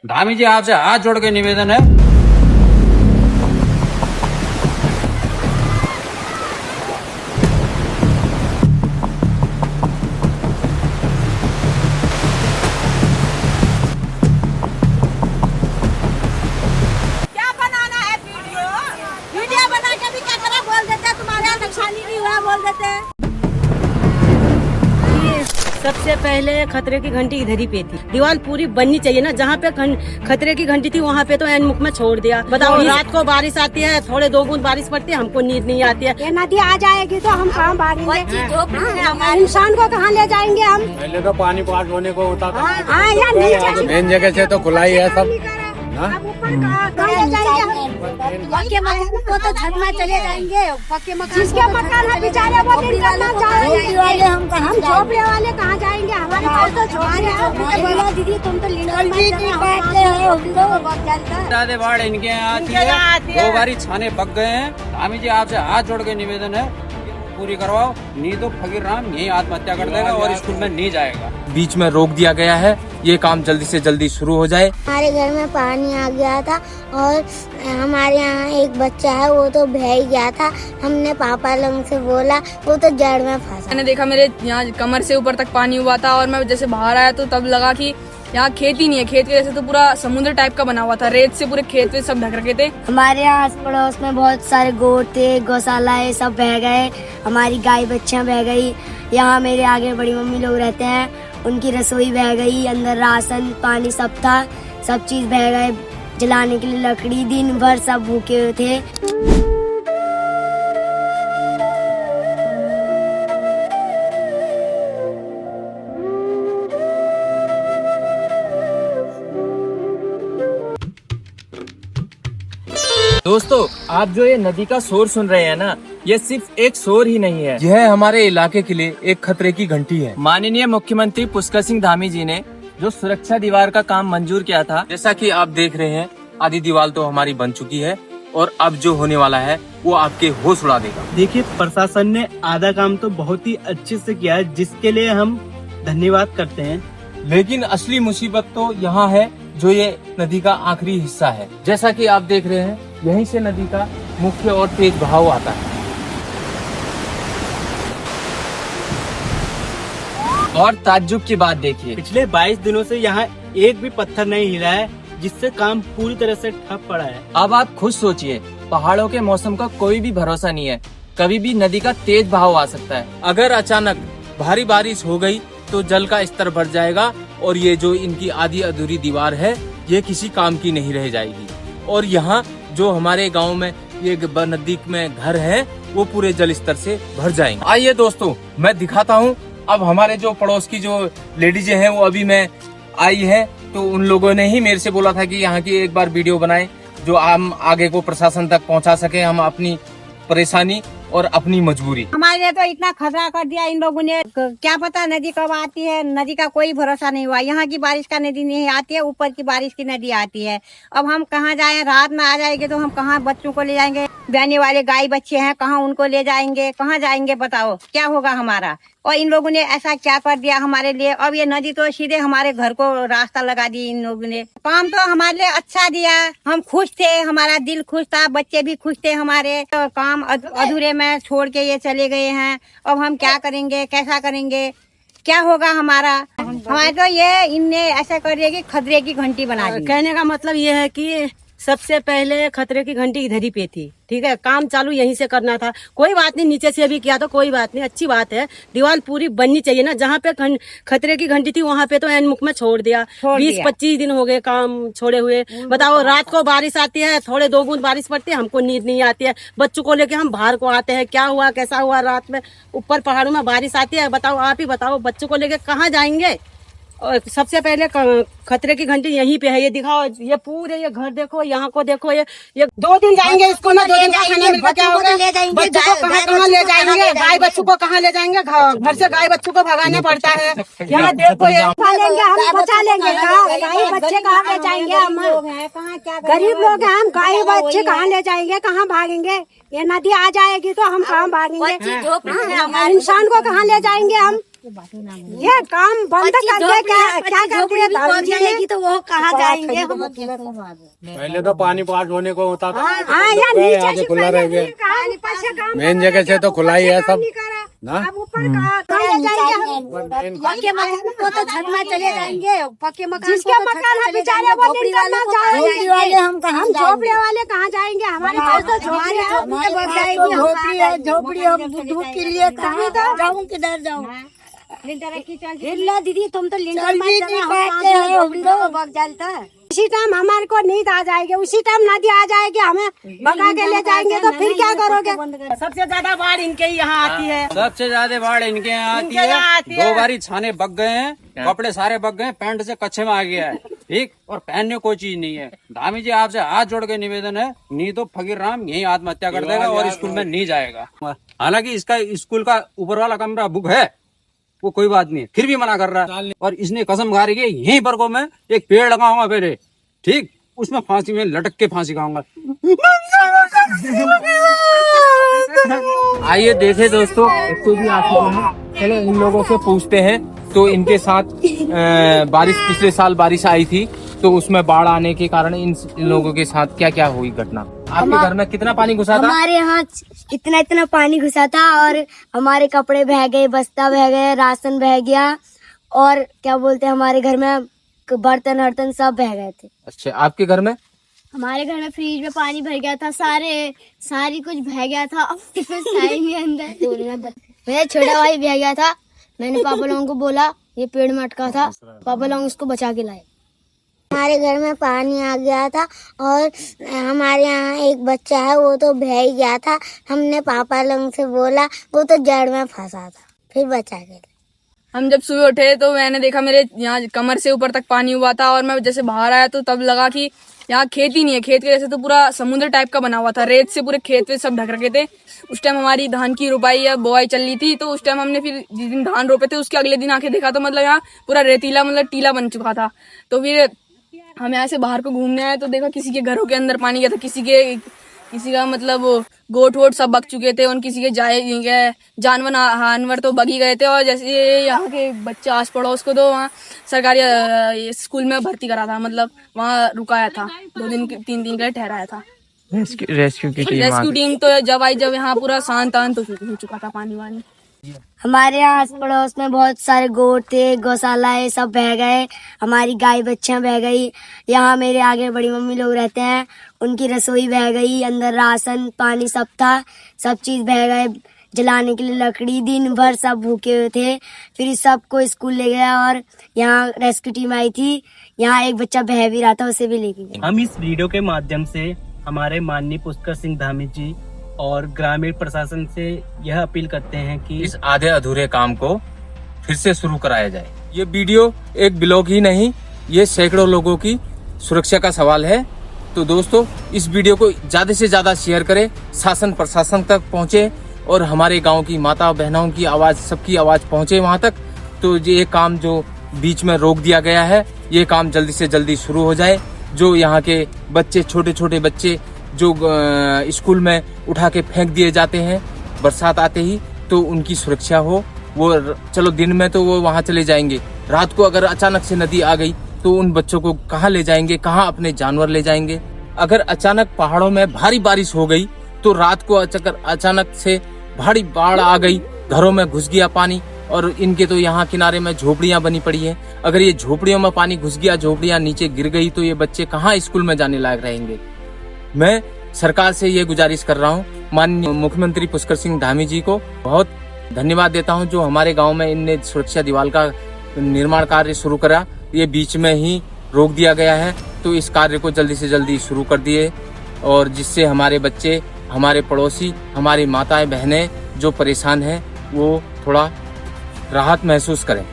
धामी जी आपसे हाथ जोड़ के निवेदन है, क्या बनाना है वीडियो? वीडियो बना के भी क्या करा बोल देते, तुम्हारे यहाँ नुकसानी नहीं हुआ बोल देते। सबसे पहले खतरे की घंटी इधर ही पे थी। दीवार पूरी बननी चाहिए ना, जहाँ पे खतरे की घंटी थी वहाँ पे तो एन मुख में छोड़ दिया। बताओ, रात को बारिश आती है, थोड़े 2 बूंद बारिश पड़ती है, हमको नींद नहीं आती है। ये नदी आ जाएगी तो हम कहाँ भागेंगे? इंसान को कहाँ ले जाएंगे हम? पहले तो पानी पास होने को होता था, हाँ या नीचे मेन जगह से तो खुला ही है सब। अब ऊपर कहाँ ले जाएंगे हम? पक्के मकान को तो छत में चले जाएंगे। पक्के मकान जिसके मकान है बेचारे वो भी करना चाहेंगे। हम झोपड़े वाले कहाँ जाएंगे? हमारे पास तो झोपड़े बोला दीदी तुम तो ज्यादा बाढ़ इनके यहाँ आती है, 2 बारी छाने पक गए हैं। धामी जी आपसे हाथ जोड़ के निवेदन है, पूरी करवाओ, नहीं तो फकीर राम यही आत्महत्या कर देगा और स्कूल में नहीं जाएगा। बीच में रोक दिया गया है, ये काम जल्दी से जल्दी शुरू हो जाए। हमारे घर में पानी आ गया था और हमारे यहाँ एक बच्चा है वो तो बह ही गया था। हमने पापा लोग से बोला, वो तो जड़ में फंसा। मैंने देखा मेरे यहाँ कमर से ऊपर तक पानी हुआ था और मैं जैसे बाहर आया तो तब लगा कि यहाँ खेत ही नहीं है। खेत की वजह से तो पूरा समुद्र टाइप का बना हुआ था, रेत से पूरे खेत पे सब ढक रखे थे। हमारे आस पड़ोस में बहुत सारे गोट थे, गौशाला है, सब बह गए। हमारी गाय बच्चियां बह गई। यहाँ मेरे आगे बड़ी मम्मी लोग रहते हैं, उनकी रसोई बह गई, अंदर राशन पानी सब था, सब चीज बह गए। जलाने के लिए लकड़ी, दिन भर सब भूखे हुए थे। दोस्तों, आप जो ये नदी का शोर सुन रहे हैं ना, ये सिर्फ एक शोर ही नहीं है, यह हमारे इलाके के लिए एक खतरे की घंटी है। माननीय मुख्यमंत्री पुष्कर सिंह धामी जी ने जो सुरक्षा दीवार का काम मंजूर किया था, जैसा कि आप देख रहे हैं, आधी दीवार तो हमारी बन चुकी है और अब जो होने वाला है वो आपके होश उड़ा देगा। देखिए, प्रशासन ने आधा काम तो बहुत ही अच्छे से किया है, जिसके लिए हम धन्यवाद करते हैं। लेकिन असली मुसीबत तो यहाँ है, जो ये नदी का आखिरी हिस्सा है। जैसा कि आप देख रहे हैं, यहीं से नदी का मुख्य और तेज बहाव आता है। और ताज्जुब की बात देखिए, पिछले 22 दिनों से यहाँ एक भी पत्थर नहीं हिला है, जिससे काम पूरी तरह से ठप पड़ा है। अब आप खुद सोचिए, पहाड़ों के मौसम का कोई भी भरोसा नहीं है, कभी भी नदी का तेज बहाव आ सकता है। अगर अचानक भारी बारिश हो गई तो जल का स्तर बढ़ जाएगा और ये जो इनकी आधी अधूरी दीवार है, ये किसी काम की नहीं रह जाएगी। और यहाँ जो हमारे गांव में ये नदी में घर है, वो पूरे जल स्तर से भर जाएंगे। आइए दोस्तों, मैं दिखाता हूँ। अब हमारे जो पड़ोस की जो लेडीज हैं, वो अभी में आई है, तो उन लोगों ने ही मेरे से बोला था कि यहाँ की एक बार वीडियो बनाएं, जो हम आगे को प्रशासन तक पहुँचा सके, हम अपनी परेशानी और अपनी मजबूरी। हमारे लिए तो इतना खतरा कर दिया इन लोगों ने, क्या पता नदी कब आती है। नदी का कोई भरोसा नहीं हुआ। यहाँ की बारिश का नदी नहीं आती है, ऊपर की बारिश की नदी आती है। अब हम कहाँ जाएं? रात में आ जाएंगे तो हम कहाँ बच्चों को ले जाएंगे? ब्याने वाले गाय बच्चे हैं, कहाँ उनको ले जाएंगे? कहाँ जाएंगे? बताओ क्या होगा हमारा? और इन लोगों ने ऐसा क्या कर दिया हमारे लिए। अब ये नदी तो सीधे हमारे घर को रास्ता लगा दी इन लोगों ने। काम तो हमारे लिए अच्छा दिया, हम खुश थे, हमारा दिल खुश था, बच्चे भी खुश थे हमारे। तो काम अधूरे में छोड़ के ये चले गए हैं। अब हम क्या करेंगे? कैसा करेंगे? क्या होगा हमारा? हमारे तो ये इनने ऐसा कर दिया कि खतरे की घंटी बना दी। कहने का मतलब ये है कि सबसे पहले खतरे की घंटी इधर ही पे थी, ठीक है, काम चालू यहीं से करना था। कोई बात नहीं, नीचे से भी किया तो कोई बात नहीं, अच्छी बात है। दीवार पूरी बननी चाहिए ना, जहाँ पे खतरे की घंटी थी वहाँ पे तो एन मुख में छोड़ दिया। 20-25 दिन हो गए काम छोड़े हुए। बताओ, रात को बारिश आती है, थोड़े 2 बूंद बारिश पड़ती है, हमको नींद नहीं आती है। बच्चों को लेके हम बाहर को आते हैं, क्या हुआ कैसा हुआ रात में, ऊपर पहाड़ों में बारिश आती है। बताओ, आप ही बताओ, बच्चों को लेके कहाँ जाएंगे? और सबसे पहले खतरे की घंटी यहीं पे है। ये दिखाओ, ये पूरे ये घर देखो, यहाँ को देखो, ये 2 दिन जाएंगे इसको ना, 2 दिन का खाना मिलकर क्या होगा? बच्चों को कहाँ ले जाएंगे? गाय बच्चों को कहाँ ले जाएंगे? घर से गाय बच्चों को भगाना पड़ता है। यहाँ देखो, ये हम बचा लेंगे। गाय बच्चे कहाँ ले जाएंगे? हम गरीब लोग हैं, हम गाय बच्चे कहाँ ले जाएंगे? कहाँ भागेंगे? ये नदी आ जाएगी तो हम कहाँ भागेंगे? इंसान को कहाँ ले जाएंगे हम? ये काम बंद कर दे, क्या करते हैं पहुंच जाएगी तो वो कहाँ जाएंगे हम? पहले तो पानी पास होने को होता था, हाँ, यार नीचे से खुला रह गया। मेन जगह से तो खुला ही है सब ना। पक्के मकान को तो छत में चले जाएंगे, पक्के मकान जिसके मकान है बेचारे वो निकलना चाहेंगे, वाले हम कहाँ झोपड़े वाले कहाँ जाएंगे? हमारे पास तो झोपड़ी है, झोपड़ी हम धूप के लिए कहाँ जाऊँ, किधर जाऊँ? हिल्ला दीदी, तुम तो लिंटर उसी टाइम हमारे को नींद आ जाएगी, उसी टाइम नदी आ जाएगी, हमें भगा के ले जाएंगे तो फिर क्या करोगे? सबसे ज्यादा बाढ़ इनके ही यहाँ आती है। सबसे ज्यादा बाढ़ इनके यहाँ आती है। 2 बारी छाने बग गए हैं, कपड़े सारे बग गए, पैंट से कच्चे में आ गया है, ठीक, और पहनने कोई चीज नहीं है। धामी जी आपसे हाथ जोड़ के निवेदन है, नहीं तो फकीर राम यही आत्महत्या कर देगा और स्कूल में नहीं जाएगा। हालांकि इसका स्कूल का ऊपर वाला कमरा बुक है, वो कोई बात नहीं, फिर भी मना कर रहा है। और इसने कसम खा रही है यहीं पर को मैं एक पेड़ लगाऊंगा पहले, ठीक, उसमें फांसी में लटक के फांसी खाऊंगा। आइए देखे दोस्तों, तो भी आ चुके हैं। चलो इन लोगों से पूछते हैं। तो इनके साथ बारिश, पिछले साल बारिश आई थी, तो उसमें बाढ़ आने के कारण इन लोगों के साथ क्या क्या हुई घटना? आपके घर में कितना पानी घुसा था? हमारे यहाँ इतना पानी घुसा था और हमारे कपड़े बह गए, बस्ता बह गए, राशन बह गया, और क्या बोलते हैं, हमारे घर में बर्तन वर्तन सब बह गए थे। अच्छा, आपके घर में? हमारे घर में फ्रिज में पानी भर गया था, सारी कुछ बह गया था अंदर। मेरा छोटा भाई बह गया था, मैंने पापा लोगों को बोला, ये पेड़ में अटका था, पापा लोग उसको बचा के लाए। हमारे घर में पानी आ गया था और हमारे यहाँ एक बच्चा है, वो तो बह ही गया था। हमने पापा लोगों से बोला, वो तो जड़ में फंसा था, फिर बचा के। हम जब सुबह उठे तो मैंने देखा मेरे यहाँ कमर से ऊपर तक पानी हुआ था, और मैं जैसे बाहर आया तो तब लगा कि यहाँ खेत ही नहीं है। खेत के जैसे तो पूरा समुद्र टाइप का बना हुआ था, रेत से पूरे खेत पे सब ढक रखे थे। उस टाइम हमारी धान की रुपाई या बोआई चल रही थी, तो उस टाइम हमने फिर जिस दिन धान रोपे थे उसके अगले दिन आके देखा तो मतलब यहाँ पूरा रेतीला, मतलब टीला बन चुका था। तो फिर हम यहाँ से बाहर को घूमने आए तो देखा किसी के घरों के अंदर पानी गया था, किसी का मतलब गोट वोट सब बग चुके थे, और किसी के जानवर तो बगी गए थे। और जैसे यहाँ के बच्चे आस पड़ोस को तो वहाँ सरकारी स्कूल में भर्ती करा था, मतलब वहाँ रुकाया था, 2 दिन 3 दिन के लिए ठहराया था। रेस्क्यू टीम तो जब यहाँ पूरा शांत हो चुका था पानी वानी। हमारे यहाँ आस पड़ोस में बहुत सारे गोट थे, गौशाला सब बह गए, हमारी गाय बच्चियां बह गई। यहाँ मेरे आगे बड़ी मम्मी लोग रहते हैं, उनकी रसोई बह गई, अंदर राशन पानी सब था, सब चीज बह गए। जलाने के लिए लकड़ी, दिन भर सब भूखे हुए थे। फिर सबको स्कूल ले गया और यहाँ रेस्क्यू टीम आई थी। यहाँ एक बच्चा बह भी रहा था, उसे भी लेके गए। हम इस वीडियो के माध्यम से हमारे माननीय पुष्कर सिंह धामी जी और ग्रामीण प्रशासन से यह अपील करते हैं कि इस आधे अधूरे काम को फिर से शुरू कराया जाए। ये वीडियो एक ब्लॉग ही नहीं, ये सैकड़ों लोगों की सुरक्षा का सवाल है। तो दोस्तों, इस वीडियो को ज्यादा से ज्यादा शेयर करें, शासन प्रशासन तक पहुंचे और हमारे गांव की माता बहनों की आवाज, सबकी आवाज पहुंचे वहां तक। तो ये काम जो बीच में रोक दिया गया है, ये काम जल्दी से जल्दी शुरू हो जाए। जो यहाँ के बच्चे, छोटे छोटे बच्चे जो स्कूल में उठा के फेंक दिए जाते हैं बरसात आते ही, तो उनकी सुरक्षा हो। वो चलो दिन में तो वो वहाँ चले जाएंगे, रात को अगर अचानक से नदी आ गई तो उन बच्चों को कहाँ ले जाएंगे, कहाँ अपने जानवर ले जाएंगे। अगर अचानक पहाड़ों में भारी बारिश हो गई तो रात को अचानक से भारी बाढ़ आ गई, घरों में घुस गया पानी, और इनके तो यहाँ किनारे में झोपड़ियां बनी पड़ी हैं। अगर ये झोपड़ियों में पानी घुस गया, झोपड़ियां नीचे गिर गई, तो ये बच्चे कहाँ स्कूल में जाने लायक रहेंगे। मैं सरकार से ये गुजारिश कर रहा हूँ, माननीय मुख्यमंत्री पुष्कर सिंह धामी जी को बहुत धन्यवाद देता हूँ, जो हमारे गांव में इनने सुरक्षा दीवार का निर्माण कार्य शुरू करा। ये बीच में ही रोक दिया गया है, तो इस कार्य को जल्दी से जल्दी शुरू कर दिए, और जिससे हमारे बच्चे, हमारे पड़ोसी, हमारी माताएं बहनें जो परेशान हैं, वो थोड़ा राहत महसूस करें।